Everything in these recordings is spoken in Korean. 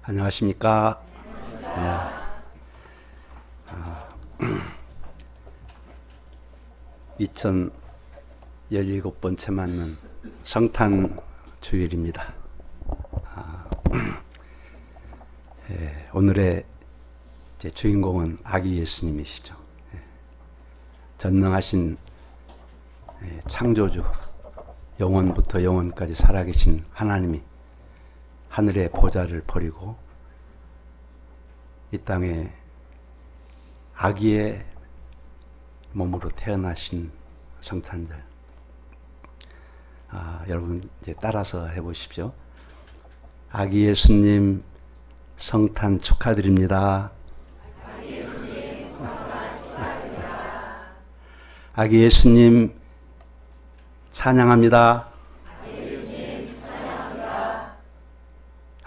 안녕하십니까. 네. 2017번째 맞는 성탄 주일입니다. 오늘의 제 주인공은 아기 예수님이시죠. 전능하신 창조주, 영원부터 영원까지 살아계신 하나님이 하늘의 보좌를 버리고 이 땅에 아기의 몸으로 태어나신 성탄절. 여러분 이제 따라서 해보십시오. 아기 예수님 성탄 축하드립니다. 아기 예수님 찬양합니다.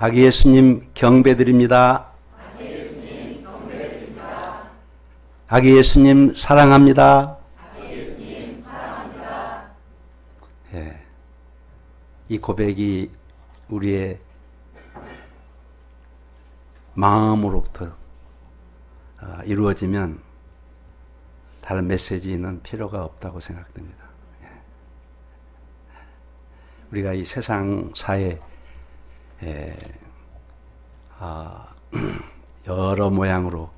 아기 예수님 경배드립니다. 아기 예수님 사랑합니다. 예, 이 고백이 우리의 마음으로부터 이루어지면 다른 메시지는 필요가 없다고 생각됩니다. 예. 우리가 이 세상 사회 여러 모양으로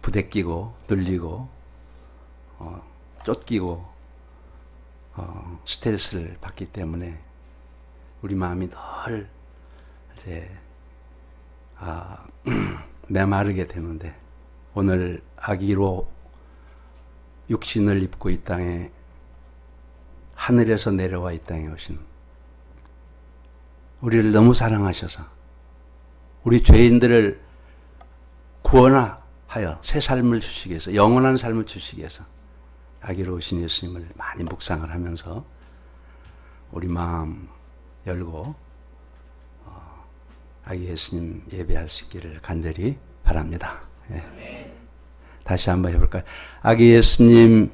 부대끼고 눌리고 쫓기고 스트레스를 받기 때문에 우리 마음이 늘 이제 메마르게 되는데, 오늘 아기로 육신을 입고 이 땅에 하늘에서 내려와 이 땅에 오신 우리를 너무 사랑하셔서 우리 죄인들을 구원하여 새 삶을 주시기 위해서, 영원한 삶을 주시기 위해서 아기로 오신 예수님을 많이 묵상을 하면서 우리 마음 열고 아기 예수님 예배할 수 있기를 간절히 바랍니다. 예. 다시 한번 해볼까요? 아기 예수님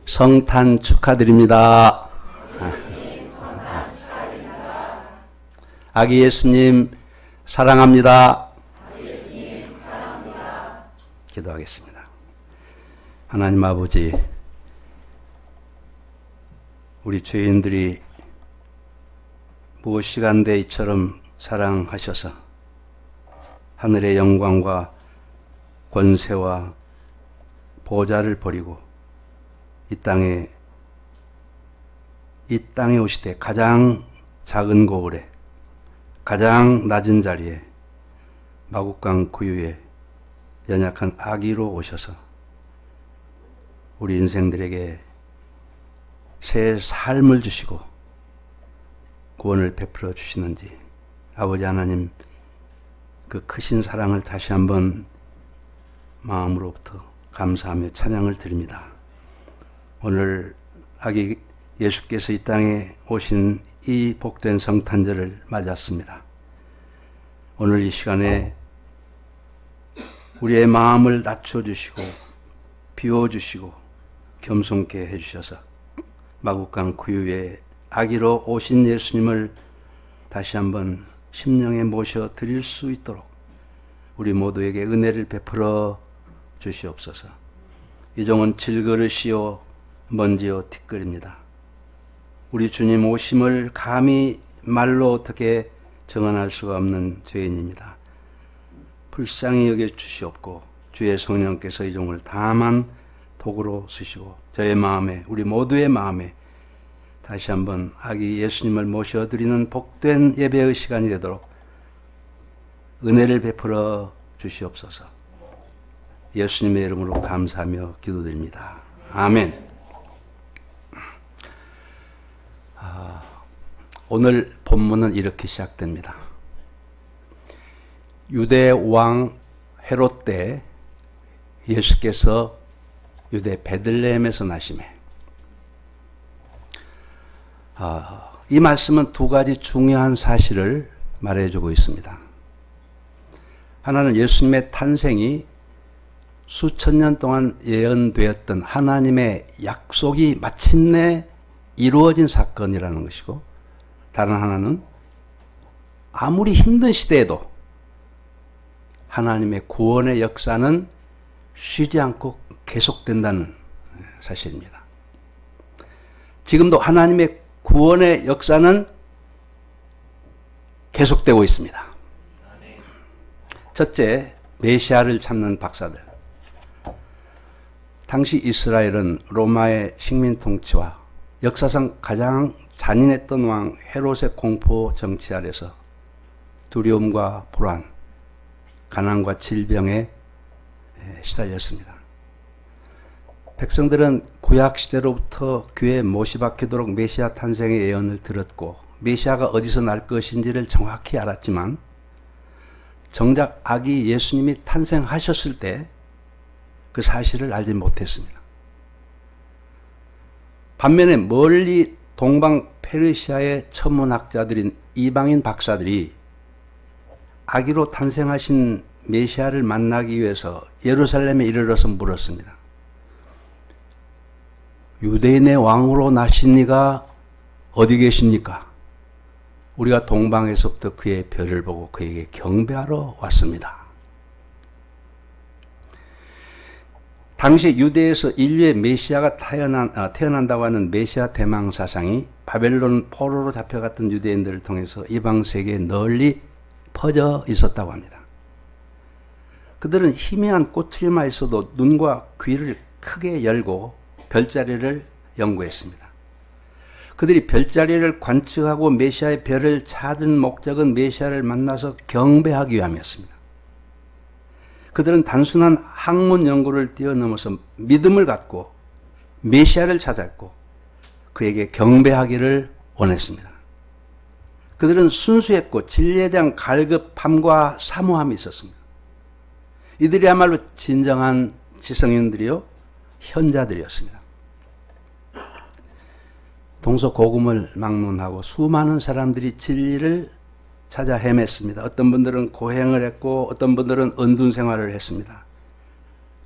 성탄 축하드립니다. 아기 예수님 사랑합니다. 기도하겠습니다. 하나님 아버지, 우리 죄인들이 무엇이간데 이처럼 사랑하셔서 하늘의 영광과 권세와 보좌를 버리고 이 땅에 오시되 가장 작은 고을에, 가장 낮은 자리에, 마국강 구유에 연약한 아기로 오셔서 우리 인생들에게 새 삶을 주시고 구원을 베풀어 주시는지, 아버지 하나님, 그 크신 사랑을 다시 한번 마음으로부터 감사하며 찬양을 드립니다. 오늘 아기 예수께서 이 땅에 오신 이 복된 성탄절을 맞았습니다. 오늘 이 시간에 우리의 마음을 낮춰주시고 비워주시고 겸손케 해주셔서 마국강 구유에 아기로 오신 예수님을 다시 한번 심령에 모셔 드릴 수 있도록 우리 모두에게 은혜를 베풀어 주시옵소서. 이 종은 질그릇이요 먼지요 티끌입니다. 우리 주님 오심을 감히 말로 어떻게 정언할 수가 없는 죄인입니다. 불쌍히 여겨 주시옵고 주의 성령께서 이 종을 다만 도구로 쓰시고 저의 마음에, 우리 모두의 마음에 다시 한번 아기 예수님을 모셔드리는 복된 예배의 시간이 되도록 은혜를 베풀어 주시옵소서. 예수님의 이름으로 감사하며 기도드립니다. 아멘. 오늘 본문은 이렇게 시작됩니다. 유대 왕 헤롯 때 예수께서 유대 베들레헴에서 나시매. 이 말씀은 두 가지 중요한 사실을 말해주고 있습니다. 하나는 예수님의 탄생이 수천 년 동안 예언되었던 하나님의 약속이 마침내 이루어진 사건이라는 것이고, 다른 하나는 아무리 힘든 시대에도 하나님의 구원의 역사는 쉬지 않고 계속된다는 사실입니다. 지금도 하나님의 구원의 역사는 계속되고 있습니다. 첫째, 메시아를 찾는 박사들. 당시 이스라엘은 로마의 식민 통치와 역사상 가장 잔인했던 왕 헤롯의 공포 정치 아래서 두려움과 불안, 가난과 질병에 시달렸습니다. 백성들은 구약 시대로부터 귀에 못이 박히도록 메시아 탄생의 예언을 들었고 메시아가 어디서 날 것인지를 정확히 알았지만 정작 아기 예수님이 탄생하셨을 때 그 사실을 알지 못했습니다. 반면에 멀리 동방 페르시아의 천문학자들인 이방인 박사들이 아기로 탄생하신 메시아를 만나기 위해서 예루살렘에 이르러서 물었습니다. 유대인의 왕으로 나신 이가 어디 계십니까? 우리가 동방에서부터 그의 별을 보고 그에게 경배하러 왔습니다. 당시 유대에서 인류의 메시아가 태어난다고 하는 메시아 대망 사상이 바벨론 포로로 잡혀갔던 유대인들을 통해서 이방 세계에 널리 퍼져 있었다고 합니다. 그들은 희미한 꼬투리만 있어도 눈과 귀를 크게 열고 별자리를 연구했습니다. 그들이 별자리를 관측하고 메시아의 별을 찾은 목적은 메시아를 만나서 경배하기 위함이었습니다. 그들은 단순한 학문 연구를 뛰어넘어서 믿음을 갖고 메시아를 찾았고 그에게 경배하기를 원했습니다. 그들은 순수했고 진리에 대한 갈급함과 사모함이 있었습니다. 이들이야말로 진정한 지성인들이요 현자들이었습니다. 동서고금을 막론하고 수많은 사람들이 진리를 찾아 헤맸습니다. 어떤 분들은 고행을 했고 어떤 분들은 은둔 생활을 했습니다.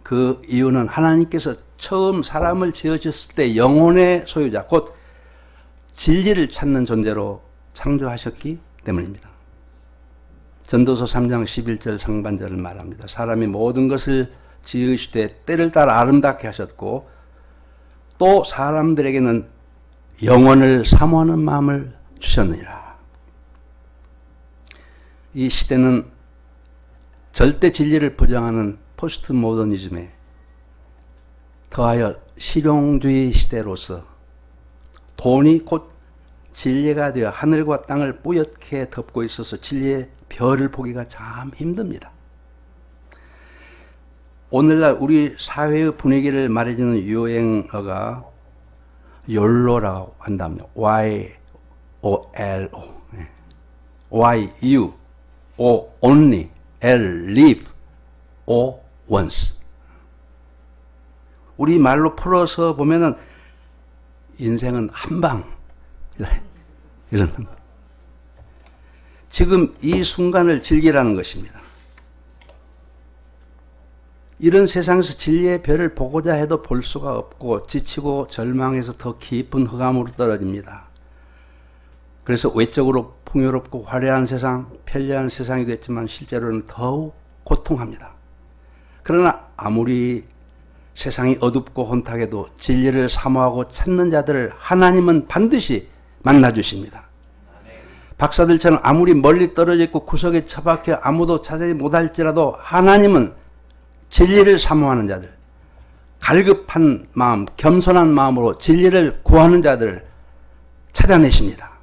그 이유는 하나님께서 처음 사람을 지으셨을 때 영혼의 소유자 곧 진리를 찾는 존재로 창조하셨기 때문입니다. 전도서 3장 11절 상반절을 말합니다. 사람이 모든 것을 지으시되 때를 따라 아름답게 하셨고 또 사람들에게는 영원을 사모하는 마음을 주셨느니라. 이 시대는 절대 진리를 부정하는 포스트 모더니즘에 더하여 실용주의 시대로서 돈이 곧 진리가 되어 하늘과 땅을 뿌옇게 덮고 있어서 진리의 별을 보기가 참 힘듭니다. 오늘날 우리 사회의 분위기를 말해주는 유행어가 YOLO라고 한답니다. Y-O-L-O Y-U O only L live O once. 우리 말로 풀어서 보면은 인생은 한방 이런 지금 이 순간을 즐기라는 것입니다. 이런 세상에서 진리의 별을 보고자 해도 볼 수가 없고 지치고 절망해서 더 깊은 흑암으로 떨어집니다. 그래서 외적으로 풍요롭고 화려한 세상, 편리한 세상이겠지만 실제로는 더욱 고통합니다. 그러나 아무리 세상이 어둡고 혼탁해도 진리를 사모하고 찾는 자들을 하나님은 반드시 만나주십니다. 박사들처럼 아무리 멀리 떨어져 있고 구석에 처박혀 아무도 찾지 못할지라도 하나님은 진리를 사모하는 자들, 갈급한 마음, 겸손한 마음으로 진리를 구하는 자들을 찾아내십니다.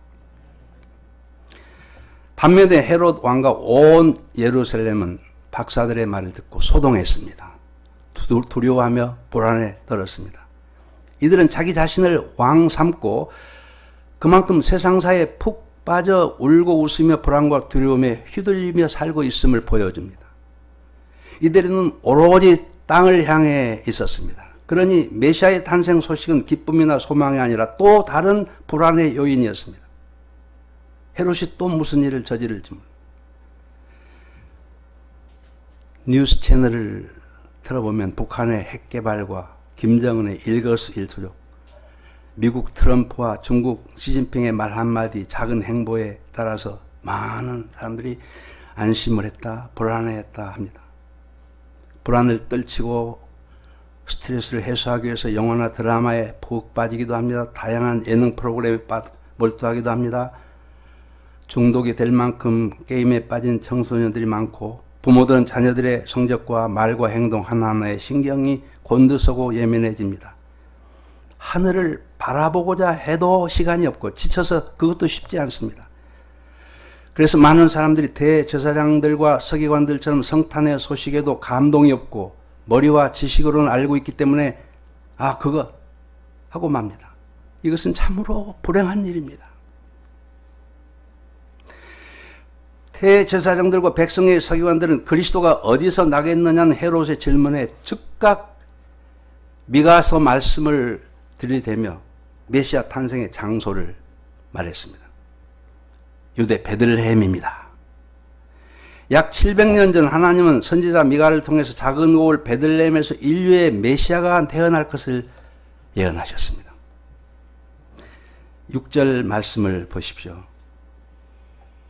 반면에 헤롯 왕과 온 예루살렘은 박사들의 말을 듣고 소동했습니다. 두려워하며 불안에 떨었습니다. 이들은 자기 자신을 왕 삼고 그만큼 세상사에 푹 빠져 울고 웃으며 불안과 두려움에 휘둘리며 살고 있음을 보여줍니다. 이들은 오로지 땅을 향해 있었습니다. 그러니 메시아의 탄생 소식은 기쁨이나 소망이 아니라 또 다른 불안의 요인이었습니다. 헤롯이 또 무슨 일을 저지를지 모릅니다. 뉴스 채널을 틀어보면 북한의 핵 개발과 김정은의 일거수일투족, 미국 트럼프와 중국 시진핑의 말 한마디 작은 행보에 따라서 많은 사람들이 안심을 했다, 불안해했다 합니다. 불안을 떨치고 스트레스를 해소하기 위해서 영화나 드라마에 푹 빠지기도 합니다. 다양한 예능 프로그램에 몰두하기도 합니다. 중독이 될 만큼 게임에 빠진 청소년들이 많고, 부모들은 자녀들의 성적과 말과 행동 하나하나에 신경이 곤두서고 예민해집니다. 하늘을 바라보고자 해도 시간이 없고 지쳐서 그것도 쉽지 않습니다. 그래서 많은 사람들이 대제사장들과 서기관들처럼 성탄의 소식에도 감동이 없고 머리와 지식으로는 알고 있기 때문에 그거 하고 맙니다. 이것은 참으로 불행한 일입니다. 대제사장들과 백성의 서기관들은 그리스도가 어디서 나겠느냐는 헤롯의 질문에 즉각 미가서 말씀을 들이대며 메시아 탄생의 장소를 말했습니다. 유대 베들레헴입니다. 약 700년 전 하나님은 선지자 미가를 통해서 작은 고을 베들레헴에서 인류의 메시아가 태어날 것을 예언하셨습니다. 6절 말씀을 보십시오.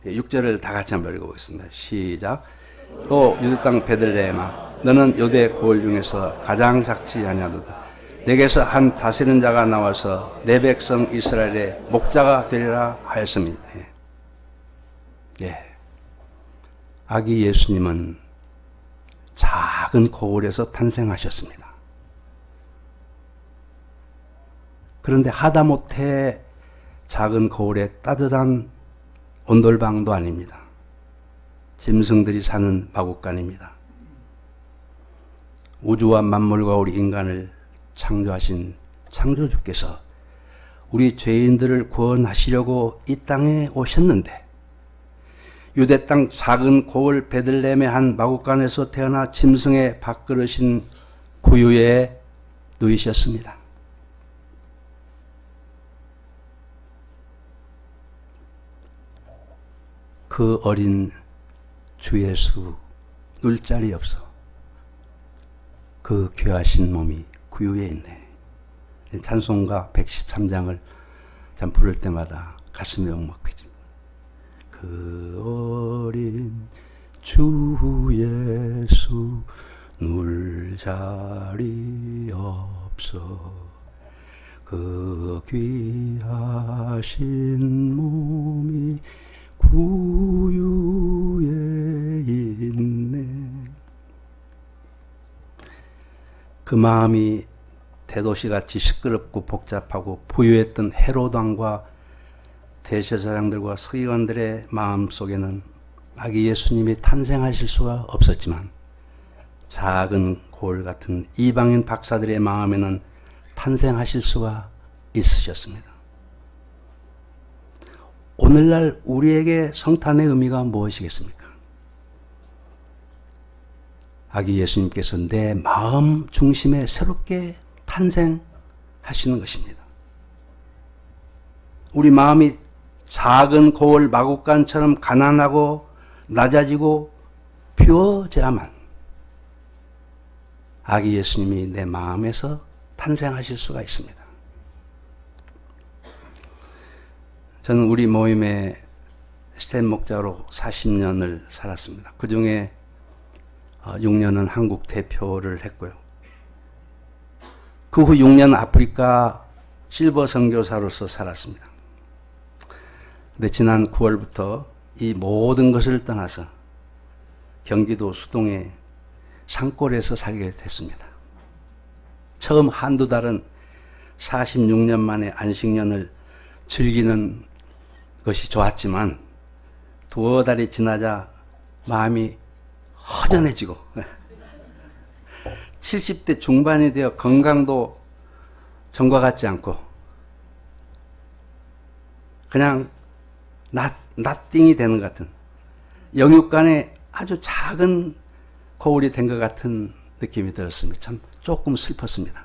6절을 다 같이 한번 읽어보겠습니다. 시작. 또 유대 땅 베들레헴아, 너는 유대 고을 중에서 가장 작지 아니하도다. 내게서 한 다스리는 자가 나와서 내 백성 이스라엘의 목자가 되리라 하였습니다. 아기 예수님은 작은 고을에서 탄생하셨습니다. 그런데 하다못해 작은 고을에 따뜻한 온돌방도 아닙니다. 짐승들이 사는 마국간입니다. 우주와 만물과 우리 인간을 창조하신 창조주께서 우리 죄인들을 구원하시려고 이 땅에 오셨는데, 유대 땅 작은 고을 베들레헴의 한 마국간에서 태어나 짐승의 밥그릇인 구유에 누이셨습니다. 그 어린 주 예수 눌 자리 없어 그 귀하신 몸이 구유에 있네. 찬송가 113장을 참 부를 때마다 가슴이 먹먹해집니다. 그 어린 주 예수 눌 자리 없어 그 귀하신 몸이 구유에 있네. 그 마음이 대도시같이 시끄럽고 복잡하고 부유했던 헤롯 왕과 대제사장들과 서기관들의 마음 속에는 아기 예수님이 탄생하실 수가 없었지만, 작은 고을 같은 이방인 박사들의 마음에는 탄생하실 수가 있으셨습니다. 오늘날 우리에게 성탄의 의미가 무엇이겠습니까? 아기 예수님께서 내 마음 중심에 새롭게 탄생하시는 것입니다. 우리 마음이 작은 고을 마국간처럼 가난하고 낮아지고 비워져야만 아기 예수님이 내 마음에서 탄생하실 수가 있습니다. 저는 우리 모임의 스탠 목자로 40년을 살았습니다. 그 중에 6년은 한국 대표를 했고요. 그 후 6년 아프리카 실버 선교사로서 살았습니다. 근데 지난 9월부터 이 모든 것을 떠나서 경기도 수동의 산골에서 살게 됐습니다. 처음 한두 달은 46년 만에 안식년을 즐기는 것이 좋았지만 두어 달이 지나자 마음이 허전해지고 70대 중반이 되어 건강도 전과 같지 않고 그냥 나띵이 되는 것 같은, 영육간에 아주 작은 거울이 된 것 같은 느낌이 들었습니다. 참 조금 슬펐습니다.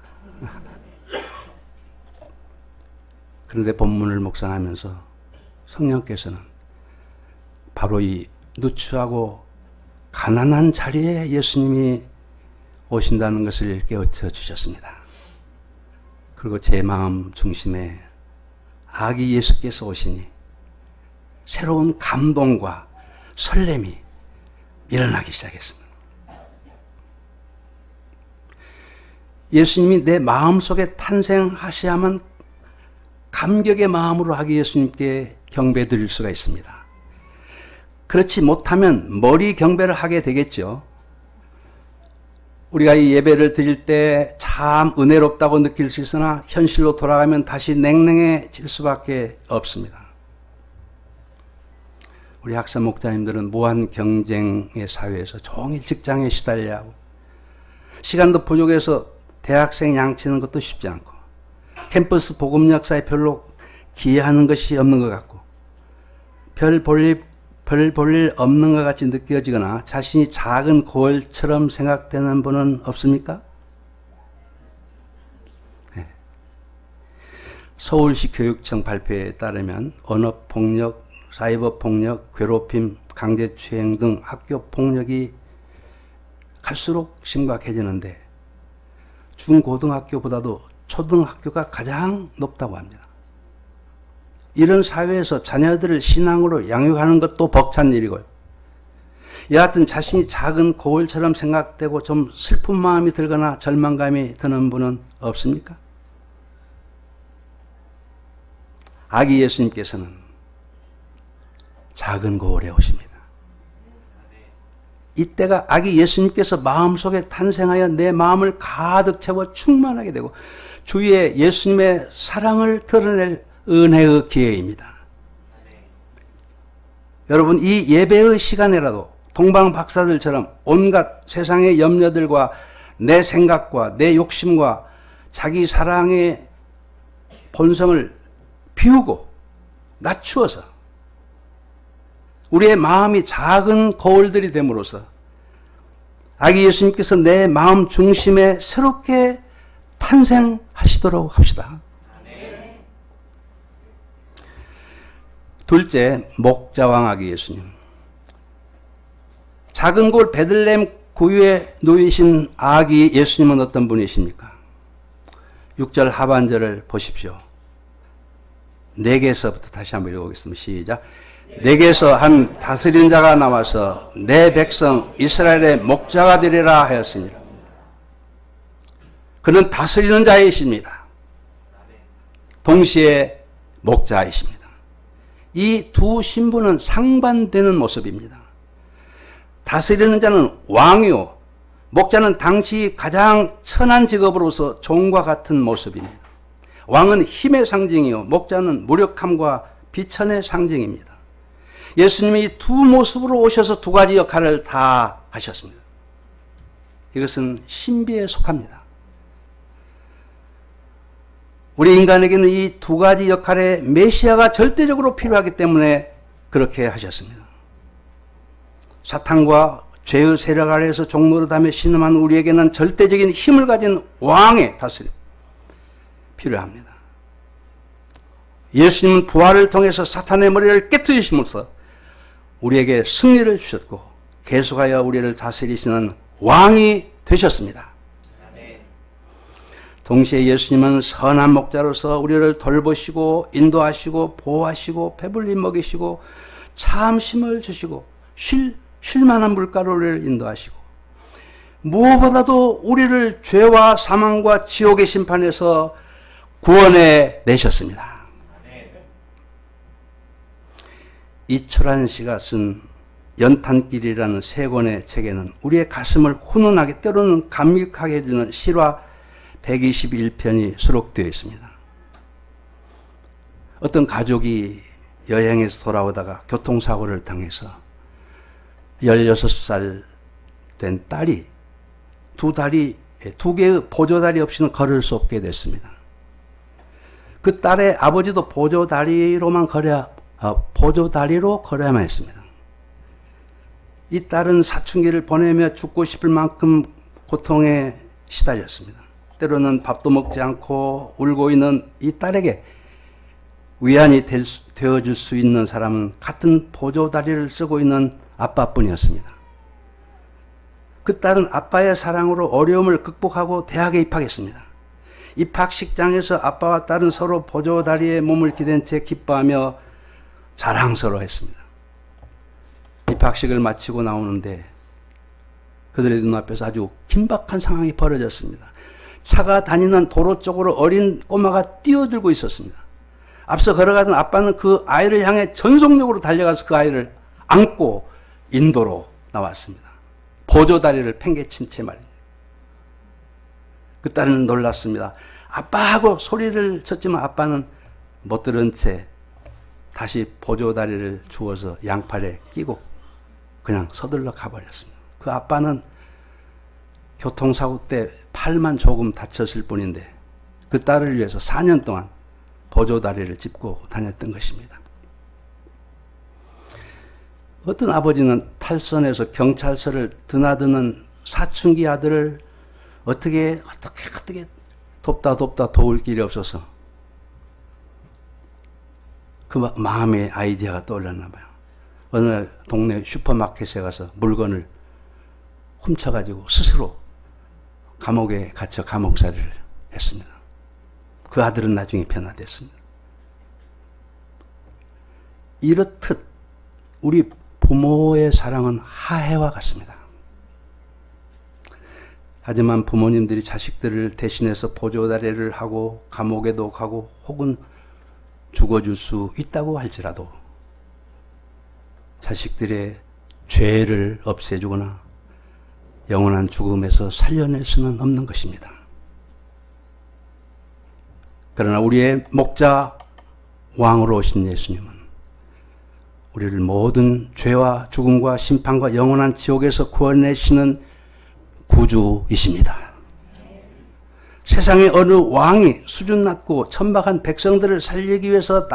그런데 본문을 묵상하면서 성령께서는 바로 이 누추하고 가난한 자리에 예수님이 오신다는 것을 깨우쳐 주셨습니다. 그리고 제 마음 중심에 아기 예수께서 오시니 새로운 감동과 설렘이 일어나기 시작했습니다. 예수님이 내 마음속에 탄생하셔야만 감격의 마음으로 하기 예수님께 경배 드릴 수가 있습니다. 그렇지 못하면 머리 경배를 하게 되겠죠. 우리가 이 예배를 드릴 때 참 은혜롭다고 느낄 수 있으나 현실로 돌아가면 다시 냉랭해질 수밖에 없습니다. 우리 학사 목자님들은 무한 경쟁의 사회에서 종일 직장에 시달려야 하고 시간도 부족해서 대학생 양치는 것도 쉽지 않고 캠퍼스 복음 역사에 별로 기여하는 것이 없는 것 같고 별 볼 일 없는 것 같이 느껴지거나 자신이 작은 거울처럼 생각되는 분은 없습니까? 네. 서울시 교육청 발표에 따르면 언어폭력, 사이버폭력, 괴롭힘, 강제추행 등 학교폭력이 갈수록 심각해지는데 중고등학교보다도 초등학교가 가장 높다고 합니다. 이런 사회에서 자녀들을 신앙으로 양육하는 것도 벅찬 일이고요. 여하튼 자신이 작은 거울처럼 생각되고 좀 슬픈 마음이 들거나 절망감이 드는 분은 없습니까? 아기 예수님께서는 작은 거울에 오십니다. 이때가 아기 예수님께서 마음속에 탄생하여 내 마음을 가득 채워 충만하게 되고 주위에 예수님의 사랑을 드러낼 은혜의 기회입니다. 여러분, 이 예배의 시간에라도 동방 박사들처럼 온갖 세상의 염려들과 내 생각과 내 욕심과 자기 사랑의 본성을 비우고 낮추어서 우리의 마음이 작은 거울들이 됨으로써 아기 예수님께서 내 마음 중심에 새롭게 탄생하시도록 합시다. 둘째, 목자왕 아기 예수님. 작은 곳 베들레헴 고유에 놓이신 아기 예수님은 어떤 분이십니까? 6절 하반절을 보십시오. 내게서부터 다시 한번 읽어보겠습니다. 시작. 내게서 한 다스리는 자가 나와서 내 백성 이스라엘의 목자가 되리라 하였습니다. 그는 다스리는 자이십니다. 동시에 목자이십니다. 이 두 신분은 상반되는 모습입니다. 다스리는 자는 왕이요, 목자는 당시 가장 천한 직업으로서 종과 같은 모습입니다. 왕은 힘의 상징이요, 목자는 무력함과 비천의 상징입니다. 예수님이 이 두 모습으로 오셔서 두 가지 역할을 다 하셨습니다. 이것은 신비에 속합니다. 우리 인간에게는 이 두 가지 역할의 메시아가 절대적으로 필요하기 때문에 그렇게 하셨습니다. 사탄과 죄의 세력 아래에서 종노릇하며 신음한 우리에게는 절대적인 힘을 가진 왕의 다스림 필요합니다. 예수님은 부활을 통해서 사탄의 머리를 깨뜨리심으로써 우리에게 승리를 주셨고 계속하여 우리를 다스리시는 왕이 되셨습니다. 동시에 예수님은 선한 목자로서 우리를 돌보시고 인도하시고 보호하시고 배불리 먹이시고 참심을 주시고 쉴만한 물가로 우리를 인도하시고 무엇보다도 우리를 죄와 사망과 지옥의 심판에서 구원해 내셨습니다. 이철환 씨가 쓴 연탄길이라는 세 권의 책에는 우리의 가슴을 훈훈하게 때로는 감격하게 해주는 실화 121편이 수록되어 있습니다. 어떤 가족이 여행에서 돌아오다가 교통사고를 당해서 16살 된 딸이 두 개의 보조다리 없이는 걸을 수 없게 됐습니다. 그 딸의 아버지도 보조다리로 걸어야만 했습니다. 이 딸은 사춘기를 보내며 죽고 싶을 만큼 고통에 시달렸습니다. 때로는 밥도 먹지 않고 울고 있는 이 딸에게 위안이 되어줄 수 있는 사람은 같은 보조다리를 쓰고 있는 아빠뿐이었습니다. 그 딸은 아빠의 사랑으로 어려움을 극복하고 대학에 입학했습니다. 입학식장에서 아빠와 딸은 서로 보조다리에 몸을 기댄 채 기뻐하며 자랑스러워했습니다. 입학식을 마치고 나오는데 그들의 눈앞에서 아주 긴박한 상황이 벌어졌습니다. 차가 다니는 도로 쪽으로 어린 꼬마가 뛰어들고 있었습니다. 앞서 걸어가던 아빠는 그 아이를 향해 전속력으로 달려가서 그 아이를 안고 인도로 나왔습니다. 보조다리를 팽개친 채 말입니다. 그 딸은 놀랐습니다. 아빠하고 소리를 쳤지만 아빠는 못 들은 채 다시 보조다리를 주워서 양팔에 끼고 그냥 서둘러 가버렸습니다. 그 아빠는 교통사고 때 팔만 조금 다쳤을 뿐인데 그 딸을 위해서 4년 동안 보조다리를 짚고 다녔던 것입니다. 어떤 아버지는 탈선해서 경찰서를 드나드는 사춘기 아들을 어떻게 돕다 도울 길이 없어서 그 마음의 아이디어가 떠올랐나 봐요. 어느 날 동네 슈퍼마켓에 가서 물건을 훔쳐가지고 스스로 감옥에 갇혀 감옥살이를 했습니다. 그 아들은 나중에 변화됐습니다. 이렇듯 우리 부모의 사랑은 하해와 같습니다. 하지만 부모님들이 자식들을 대신해서 보조다리를 하고 감옥에도 가고 혹은 죽어줄 수 있다고 할지라도 자식들의 죄를 없애주거나 영원한 죽음에서 살려낼 수는 없는 것입니다. 그러나 우리의 목자 왕으로 오신 예수님은 우리를 모든 죄와 죽음과 심판과 영원한 지옥에서 구원내시는 구주이십니다. 세상의 어느 왕이 수준 낮고 천박한 백성들을 살리기 위해서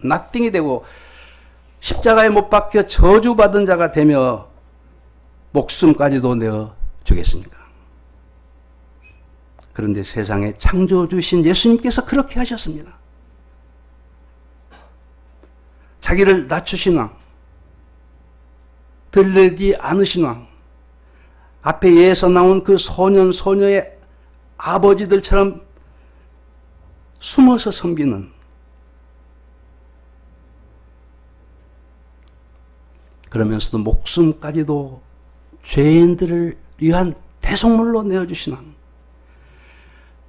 나띵이 되고 십자가에 못 박혀 저주받은 자가 되며 목숨까지도 내어 주겠습니까? 그런데 세상에 창조주신 예수님께서 그렇게 하셨습니다. 자기를 낮추신 왕, 들리지 않으신 왕, 앞에 예에서 나온 그 소년, 소녀의 아버지들처럼 숨어서 섬기는 그러면서도 목숨까지도 죄인들을 위한 대속물로 내어주신 왕.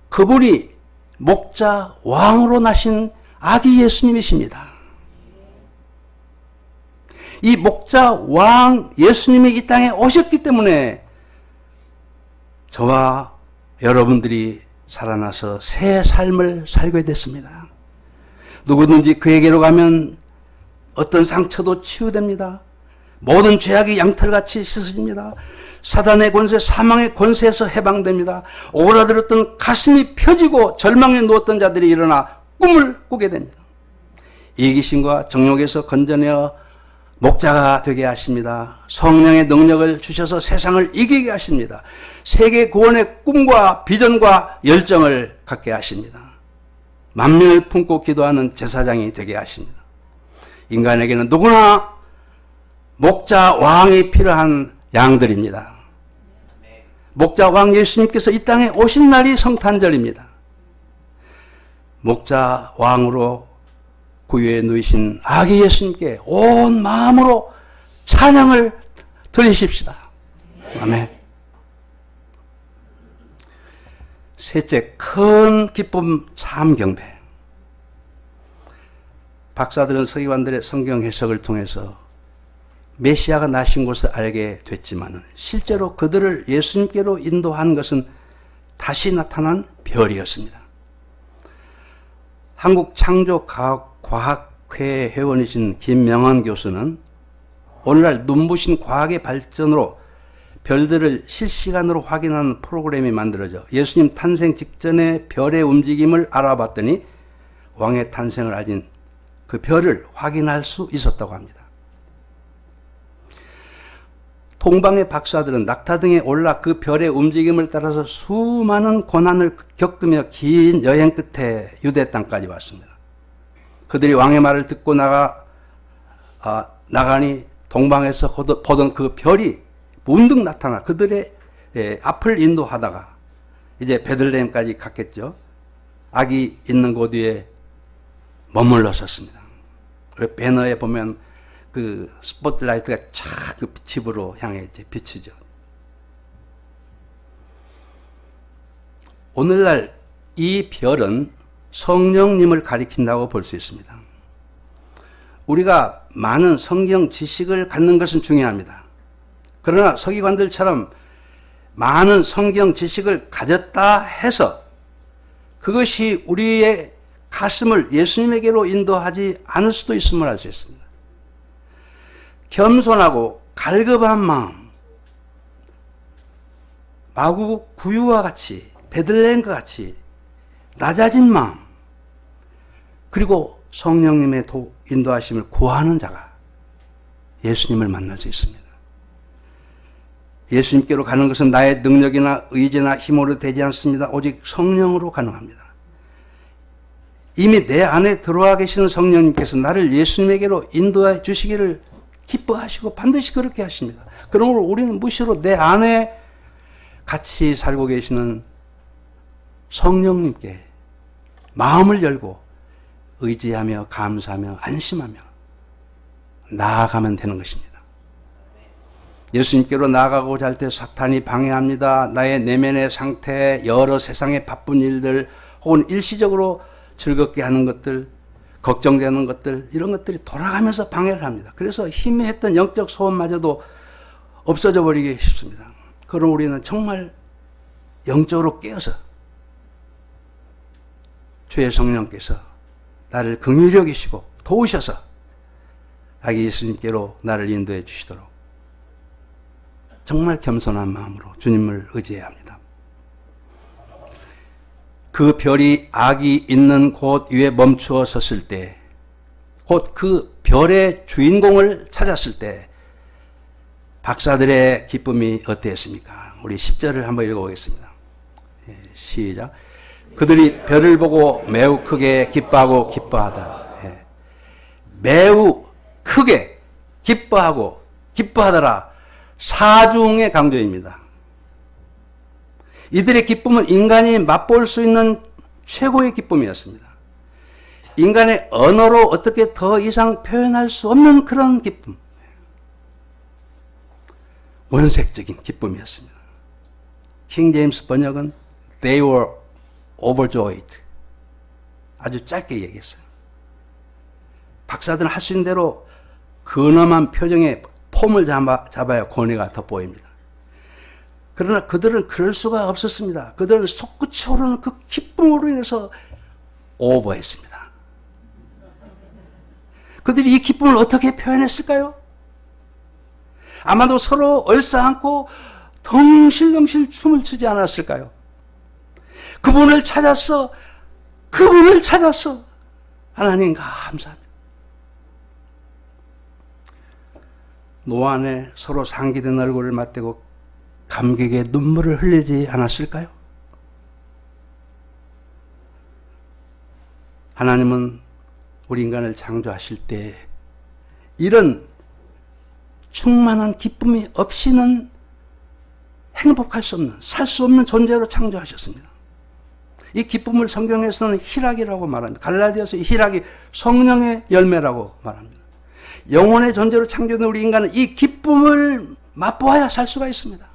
그분이 목자 왕으로 나신 아기 예수님이십니다. 이 목자 왕 예수님이 이 땅에 오셨기 때문에 저와 여러분들이 살아나서 새 삶을 살게 됐습니다. 누구든지 그에게로 가면 어떤 상처도 치유됩니다. 모든 죄악이 양털같이 씻어집니다. 사단의 권세, 사망의 권세에서 해방됩니다. 오그라들었던 가슴이 펴지고 절망에 누웠던 자들이 일어나 꿈을 꾸게 됩니다. 이기심과 정욕에서 건져내어 목자가 되게 하십니다. 성령의 능력을 주셔서 세상을 이기게 하십니다. 세계 구원의 꿈과 비전과 열정을 갖게 하십니다. 만민을 품고 기도하는 제사장이 되게 하십니다. 인간에게는 누구나 목자 왕이 필요한 양들입니다. 목자 왕 예수님께서 이 땅에 오신 날이 성탄절입니다. 목자 왕으로 구유에 누이신 아기 예수님께 온 마음으로 찬양을 드리십시다. 아멘. 셋째, 큰 기쁨 참 경배. 박사들은 서기관들의 성경 해석을 통해서 메시아가 나신 것을 알게 됐지만 실제로 그들을 예수님께로 인도한 것은 다시 나타난 별이었습니다. 한국창조과학회 회원이신 김명환 교수는 오늘날 눈부신 과학의 발전으로 별들을 실시간으로 확인하는 프로그램이 만들어져 예수님 탄생 직전의 별의 움직임을 알아봤더니 왕의 탄생을 알린 그 별을 확인할 수 있었다고 합니다. 동방의 박사들은 낙타 등에 올라 그 별의 움직임을 따라서 수많은 고난을 겪으며 긴 여행 끝에 유대 땅까지 왔습니다. 그들이 왕의 말을 듣고 나가니 동방에서 보던 그 별이 문득 나타나 그들의 앞을 인도하다가 이제 베들레헴까지 갔겠죠. 아기 있는 곳 위에 머물렀었습니다. 배너에 보면 그 스포트라이트가 쫙 그 집으로 향해 이제 비치죠. 오늘날 이 별은 성령님을 가리킨다고 볼 수 있습니다. 우리가 많은 성경 지식을 갖는 것은 중요합니다. 그러나 서기관들처럼 많은 성경 지식을 가졌다 해서 그것이 우리의 가슴을 예수님에게로 인도하지 않을 수도 있음을 알 수 있습니다. 겸손하고 갈급한 마음, 마구 구유와 같이 베들레헴과 같이 낮아진 마음, 그리고 성령님의 인도하심을 구하는 자가 예수님을 만날 수 있습니다. 예수님께로 가는 것은 나의 능력이나 의지나 힘으로 되지 않습니다. 오직 성령으로 가능합니다. 이미 내 안에 들어와 계시는 성령님께서 나를 예수님에게로 인도해 주시기를 기뻐하시고 반드시 그렇게 하십니다. 그러므로 우리는 무시로 내 안에 같이 살고 계시는 성령님께 마음을 열고 의지하며 감사하며 안심하며 나아가면 되는 것입니다. 예수님께로 나아가고자 할 때 사탄이 방해합니다. 나의 내면의 상태, 여러 세상의 바쁜 일들, 혹은 일시적으로 즐겁게 하는 것들, 걱정되는 것들, 이런 것들이 돌아가면서 방해를 합니다. 그래서 희미했던 영적 소원마저도 없어져 버리기 쉽습니다. 그럼 우리는 정말 영적으로 깨어서 주의 성령께서 나를 긍휼히 여기시고 도우셔서 아기 예수님께로 나를 인도해 주시도록 정말 겸손한 마음으로 주님을 의지해야 합니다. 그 별이 아기 있는 곳 위에 멈추어 섰을 때, 곧 그 별의 주인공을 찾았을 때 박사들의 기쁨이 어땠습니까? 우리 10절을 한번 읽어보겠습니다. 시작. 그들이 별을 보고 매우 크게 기뻐하고 기뻐하더라. 매우 크게 기뻐하고 기뻐하더라. 사중의 강조입니다. 이들의 기쁨은 인간이 맛볼 수 있는 최고의 기쁨이었습니다. 인간의 언어로 어떻게 더 이상 표현할 수 없는 그런 기쁨. 원색적인 기쁨이었습니다. 킹 제임스 번역은 They were overjoyed. 아주 짧게 얘기했어요. 박사들은 할 수 있는 대로 근엄한 표정에 폼을 잡아야 권위가 돋보입니다. 그러나 그들은 그럴 수가 없었습니다. 그들은 솟구쳐 오르는 그 기쁨으로 인해서 오버했습니다. 그들이 이 기쁨을 어떻게 표현했을까요? 아마도 서로 얼싸안고 덩실덩실 춤을 추지 않았을까요? 그분을 찾았어. 하나님 감사합니다. 노안에 서로 상기된 얼굴을 맞대고 감격의 눈물을 흘리지 않았을까요? 하나님은 우리 인간을 창조하실 때 이런 충만한 기쁨이 없이는 행복할 수 없는, 살 수 없는 존재로 창조하셨습니다. 이 기쁨을 성경에서는 희락이라고 말합니다. 갈라디아서 희락이 성령의 열매라고 말합니다. 영혼의 존재로 창조된 우리 인간은 이 기쁨을 맛보아야 살 수가 있습니다.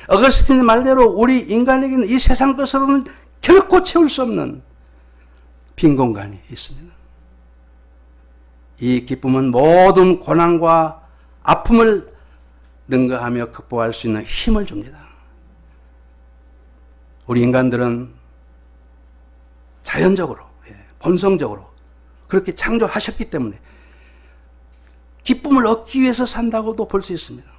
어거스틴의 말대로 우리 인간에게는 이 세상 것으로는 결코 채울 수 없는 빈 공간이 있습니다. 이 기쁨은 모든 고난과 아픔을 능가하며 극복할 수 있는 힘을 줍니다. 우리 인간들은 자연적으로, 본성적으로 그렇게 창조하셨기 때문에 기쁨을 얻기 위해서 산다고도 볼 수 있습니다.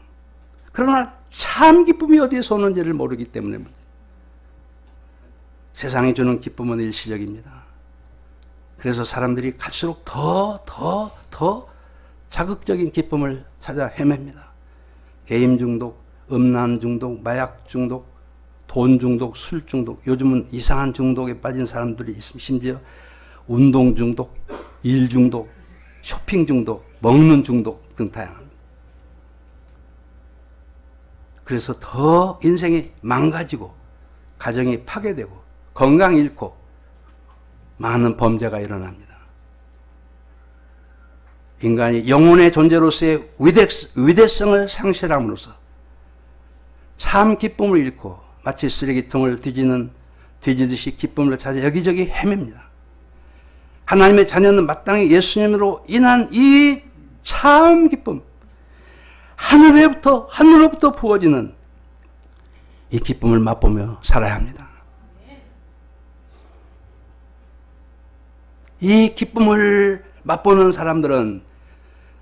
그러나 참 기쁨이 어디에서 오는지를 모르기 때문에 세상이 주는 기쁨은 일시적입니다. 그래서 사람들이 갈수록 더 자극적인 기쁨을 찾아 헤맵니다. 게임 중독, 음란 중독, 마약 중독, 돈 중독, 술 중독, 요즘은 이상한 중독에 빠진 사람들이 있습니다. 심지어 운동 중독, 일 중독, 쇼핑 중독, 먹는 중독 등 다양합니다. 그래서 더 인생이 망가지고 가정이 파괴되고 건강 잃고 많은 범죄가 일어납니다. 인간이 영혼의 존재로서의 위대성을 상실함으로써 참 기쁨을 잃고 마치 쓰레기통을 뒤지듯이 기쁨을 찾아 여기저기 헤맵니다. 하나님의 자녀는 마땅히 예수님으로 인한 이 참 기쁨, 하늘로부터 부어지는 이 기쁨을 맛보며 살아야 합니다. 이 기쁨을 맛보는 사람들은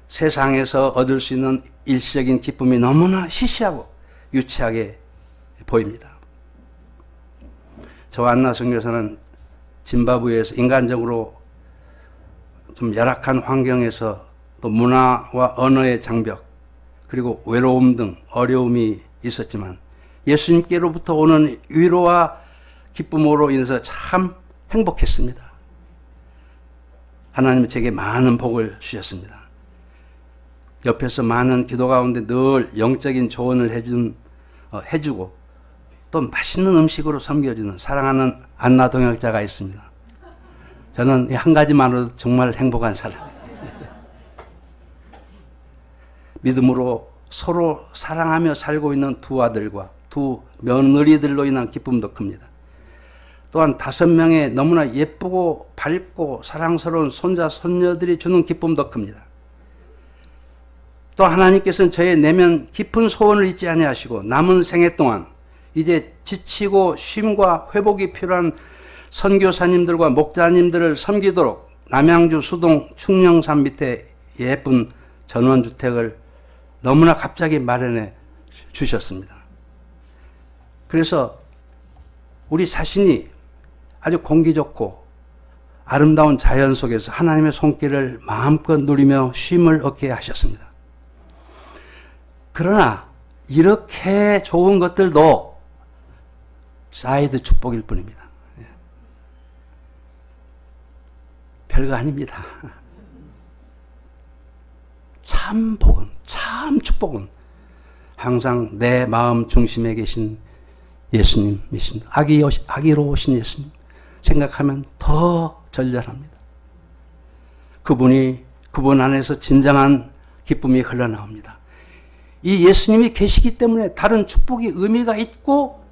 세상에서 얻을 수 있는 일시적인 기쁨이 너무나 시시하고 유치하게 보입니다. 저와 안나 선교사는 짐바브웨에서 인간적으로 좀 열악한 환경에서 또 문화와 언어의 장벽 그리고 외로움 등 어려움이 있었지만 예수님께로부터 오는 위로와 기쁨으로 인해서 참 행복했습니다. 하나님은 제게 많은 복을 주셨습니다. 옆에서 많은 기도 가운데 늘 영적인 조언을 해주고 또 맛있는 음식으로 섬겨주는 사랑하는 안나 동역자가 있습니다. 저는 한 가지만으로도 정말 행복한 사람. 믿음으로 서로 사랑하며 살고 있는 두 아들과 두 며느리들로 인한 기쁨도 큽니다. 또한 5명의 너무나 예쁘고 밝고 사랑스러운 손자, 손녀들이 주는 기쁨도 큽니다. 또 하나님께서는 저의 내면 깊은 소원을 잊지 아니하시고 남은 생애 동안 이제 지치고 쉼과 회복이 필요한 선교사님들과 목자님들을 섬기도록 남양주 수동 충령산 밑에 예쁜 전원주택을 너무나 갑자기 마련해 주셨습니다. 그래서 우리 자신이 아주 공기 좋고 아름다운 자연 속에서 하나님의 손길을 마음껏 누리며 쉼을 얻게 하셨습니다. 그러나 이렇게 좋은 것들도 사이드 축복일 뿐입니다. 별거 아닙니다. 참 복은, 참 축복은 항상 내 마음 중심에 계신 예수님이십니다. 아기로 오신 예수님 생각하면 더 절절합니다. 그분 안에서 진정한 기쁨이 흘러나옵니다. 이 예수님이 계시기 때문에 다른 축복이 의미가 있고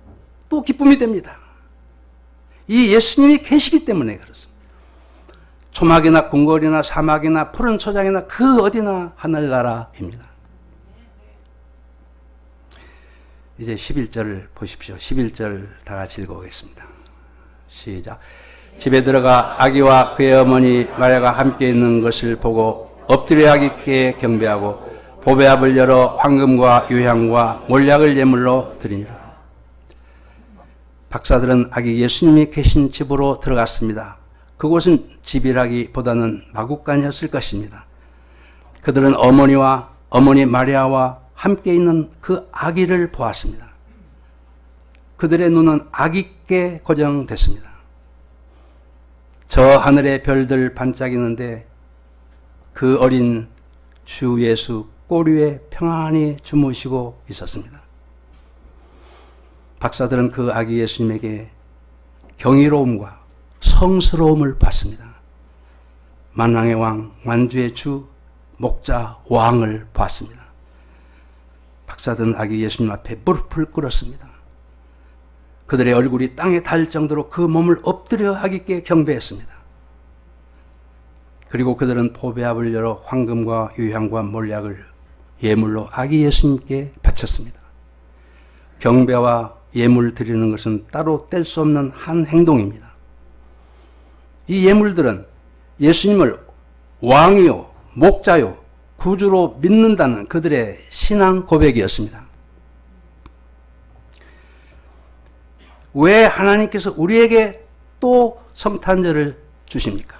또 기쁨이 됩니다. 이 예수님이 계시기 때문에 그렇습니다. 초막이나 궁궐이나 사막이나 푸른 초장이나 그 어디나 하늘나라입니다. 이제 11절을 보십시오. 11절 다 같이 읽어보겠습니다. 시작. 집에 들어가 아기와 그의 어머니 마리아가 함께 있는 것을 보고 엎드려 아기께 경배하고 보배압을 열어 황금과 유향과 몰약을 예물로 드리니라. 박사들은 아기 예수님이 계신 집으로 들어갔습니다. 그곳은 집이라기보다는 마구간이었을 것입니다. 그들은 어머니 마리아와 함께 있는 그 아기를 보았습니다. 그들의 눈은 아기께 고정됐습니다. 저 하늘의 별들 반짝이는데 그 어린 주 예수 꼬리에 평안히 주무시고 있었습니다. 박사들은 그 아기 예수님에게 경이로움과 성스러움을 받습니다. 만왕의 왕, 만주의 주, 목자 왕을 보았습니다. 박사들은 아기 예수님 앞에 무릎을 꿇었습니다. 그들의 얼굴이 땅에 닿을 정도로 그 몸을 엎드려 아기께 경배했습니다. 그리고 그들은 보배압을 열어 황금과 유향과 몰약을 예물로 아기 예수님께 바쳤습니다. 경배와 예물 드리는 것은 따로 뗄 수 없는 한 행동입니다. 이 예물들은 예수님을 왕이요, 목자요, 구주로 믿는다는 그들의 신앙 고백이었습니다. 왜 하나님께서 우리에게 또 성탄절을 주십니까?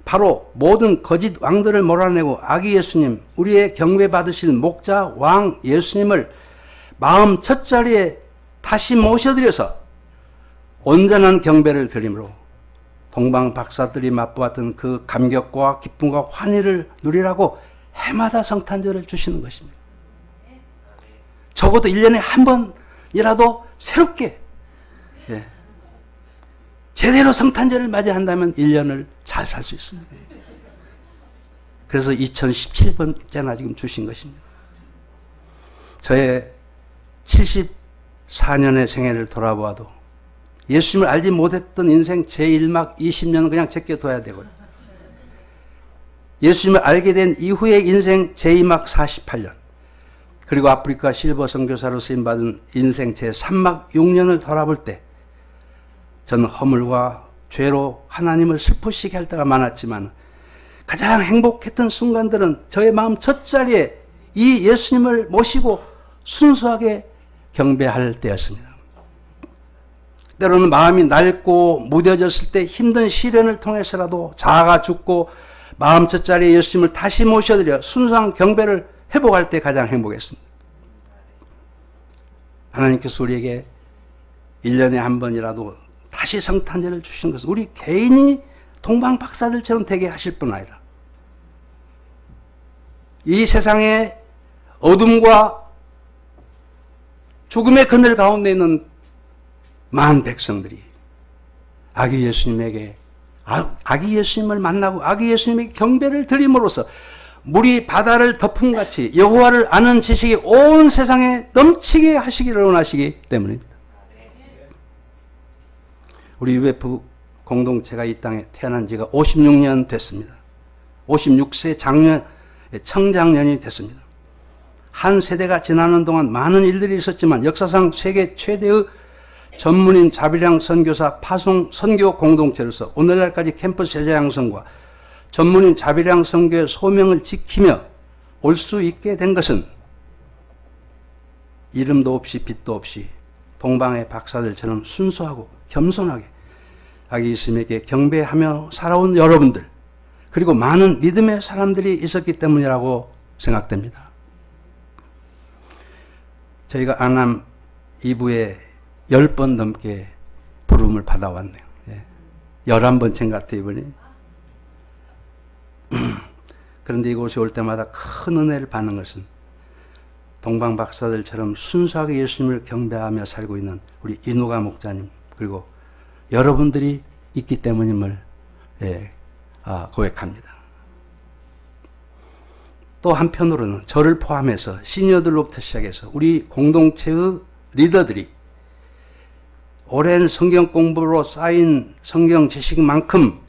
바로 모든 거짓 왕들을 몰아내고 아기 예수님, 우리의 경배받으실 목자 왕 예수님을 마음 첫자리에 다시 모셔드려서 온전한 경배를 드림으로 동방 박사들이 맛보았던 그 감격과 기쁨과 환희를 누리라고 해마다 성탄절을 주시는 것입니다. 적어도 1년에 한 번이라도 새롭게 제대로 성탄절을 맞이한다면 1년을 잘 살 수 있습니다. 그래서 2017번째나 지금 주신 것입니다. 저의 74년의 생애를 돌아보아도 예수님을 알지 못했던 인생 제1막 20년은 그냥 제껴둬야 되고요. 예수님을 알게 된 이후의 인생 제2막 48년, 그리고 아프리카 실버 선교사로 쓰임받은 인생 제3막 6년을 돌아볼 때 저는 허물과 죄로 하나님을 슬프시게 할 때가 많았지만 가장 행복했던 순간들은 저의 마음 첫자리에 이 예수님을 모시고 순수하게 경배할 때였습니다. 때로는 마음이 낡고 무뎌졌을 때 힘든 시련을 통해서라도 자아가 죽고 마음 첫자리에 예수님을 다시 모셔드려 순수한 경배를 회복할 때 가장 행복했습니다. 하나님께서 우리에게 1년에 한 번이라도 다시 성탄절을 주신 것은 우리 개인이 동방박사들처럼 되게 하실 뿐 아니라 이 세상의 어둠과 죽음의 그늘 가운데 있는 많은 백성들이 아기 예수님에게 아기 예수님을 만나고 아기 예수님에게 경배를 드림으로써 물이 바다를 덮음같이 여호와를 아는 지식이 온 세상에 넘치게 하시기를 원하시기 때문입니다. 우리 UF 공동체가 이 땅에 태어난 지가 56년 됐습니다. 56세 청장년이 됐습니다. 한 세대가 지나는 동안 많은 일들이 있었지만 역사상 세계 최대의 전문인 자비량 선교사 파송 선교 공동체로서 오늘날까지 캠퍼스 제자 양성과 전문인 자비량 선교의 소명을 지키며 올 수 있게 된 것은 이름도 없이 빛도 없이 동방의 박사들처럼 순수하고 겸손하게 아기 예수님에게 경배하며 살아온 여러분들, 그리고 많은 믿음의 사람들이 있었기 때문이라고 생각됩니다. 저희가 안암 2부에 10번 넘게 부름을 받아왔네요. 11번째인 것 같아요, 이번에. 그런데 이곳에 올 때마다 큰 은혜를 받는 것은 동방 박사들처럼 순수하게 예수님을 경배하며 살고 있는 우리 이누가 목사님, 그리고 여러분들이 있기 때문임을 고백합니다. 또 한편으로는 저를 포함해서 시니어들로부터 시작해서 우리 공동체의 리더들이 오랜 성경 공부로 쌓인 성경 지식만큼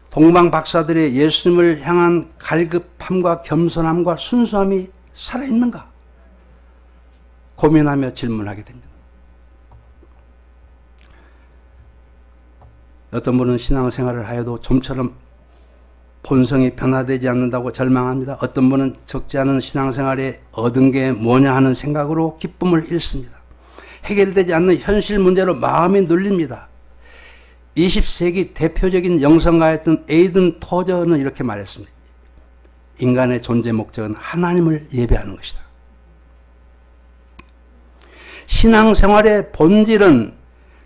동방 박사들의 예수님을 향한 갈급함과 겸손함과 순수함이 살아있는가 고민하며 질문하게 됩니다. 어떤 분은 신앙생활을 하여도 좀처럼 본성이 변화되지 않는다고 절망합니다. 어떤 분은 적지 않은 신앙생활에 얻은 게 뭐냐 하는 생각으로 기쁨을 잃습니다. 해결되지 않는 현실 문제로 마음이 눌립니다. 20세기 대표적인 영성가였던 에이든 토저는 이렇게 말했습니다. 인간의 존재 목적은 하나님을 예배하는 것이다. 신앙생활의 본질은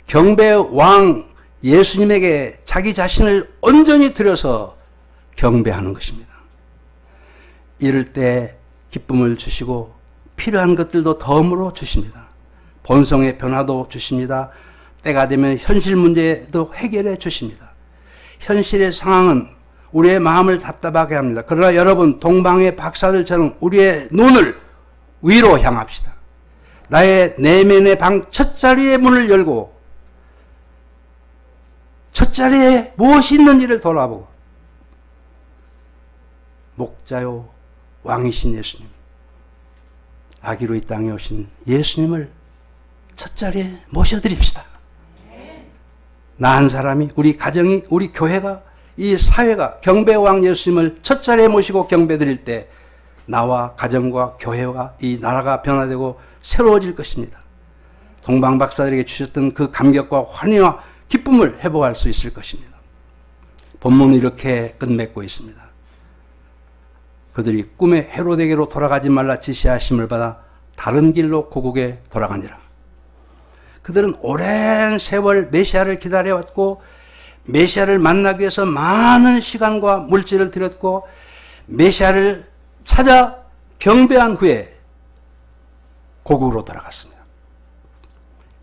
경배의 왕 예수님에게 자기 자신을 온전히 드려서 경배하는 것입니다. 이럴 때 기쁨을 주시고 필요한 것들도 덤으로 주십니다. 본성의 변화도 주십니다. 때가 되면 현실 문제도 해결해 주십니다. 현실의 상황은 우리의 마음을 답답하게 합니다. 그러나 여러분, 동방의 박사들처럼 우리의 눈을 위로 향합시다. 나의 내면의 방 첫자리의 문을 열고 첫자리에 무엇이 있는지를 돌아보고 목자요 왕이신 예수님, 아기로 이 땅에 오신 예수님을 첫자리에 모셔드립시다. 나 한 사람이, 우리 가정이, 우리 교회가, 이 사회가 경배왕 예수님을 첫자리에 모시고 경배드릴 때 나와 가정과 교회와 이 나라가 변화되고 새로워질 것입니다. 동방 박사들에게 주셨던 그 감격과 환희와 기쁨을 회복할 수 있을 것입니다. 본문은 이렇게 끝맺고 있습니다. 그들이 꿈의 헤로데게로 돌아가지 말라 지시하심을 받아 다른 길로 고국에 돌아가니라. 그들은 오랜 세월 메시아를 기다려왔고 메시아를 만나기 위해서 많은 시간과 물질을 들였고 메시아를 찾아 경배한 후에 고국으로 돌아갔습니다.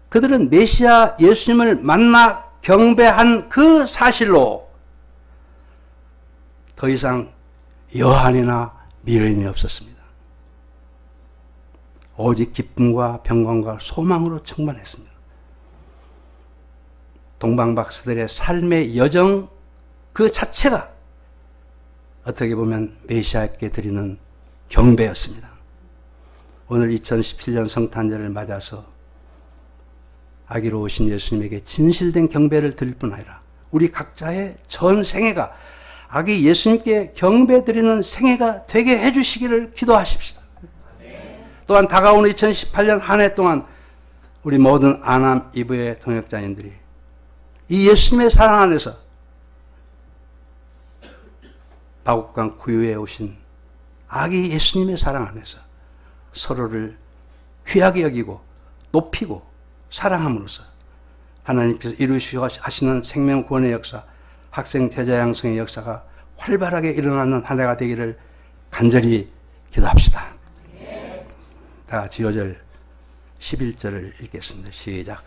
그들은 메시아 예수님을 만나 경배한 그 사실로 더 이상 여한이나 미련이 없었습니다. 오직 기쁨과 평강과 소망으로 충만했습니다. 동방박사들의 삶의 여정 그 자체가 어떻게 보면 메시아께 드리는 경배였습니다. 오늘 2017년 성탄절을 맞아서 아기로 오신 예수님에게 진실된 경배를 드릴 뿐 아니라 우리 각자의 전 생애가 아기 예수님께 경배 드리는 생애가 되게 해주시기를 기도하십시다. 또한 다가오는 2018년 한 해 동안 우리 모든 아남 이브의 동역자님들이 이 예수님의 사랑 안에서 바국강 구유에 오신 아기 예수님의 사랑 안에서 서로를 귀하게 여기고 높이고 사랑함으로써 하나님께서 이루시고 하시는 생명 구원의 역사, 학생 제자 양성의 역사가 활발하게 일어나는 한 해가 되기를 간절히 기도합시다. 다 같이 요절 11절을 읽겠습니다. 시작.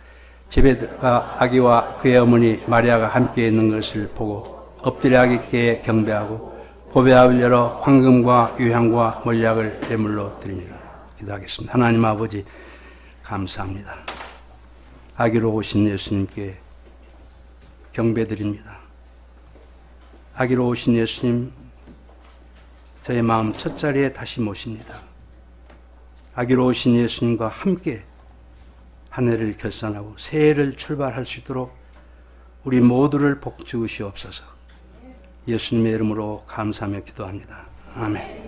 집에 들어가 아기와 그의 어머니 마리아가 함께 있는 것을 보고 엎드려 아기께 경배하고 보배압을 열어 황금과 유향과 몰약을 예물로 드리니라. 기도하겠습니다. 하나님 아버지 감사합니다. 아기로 오신 예수님께 경배드립니다. 아기로 오신 예수님, 저의 마음 첫자리에 다시 모십니다. 아기로 오신 예수님과 함께 한 해를 결산하고 새해를 출발할 수 있도록 우리 모두를 복 주시옵소서. 예수님의 이름으로 감사하며 기도합니다. 아멘.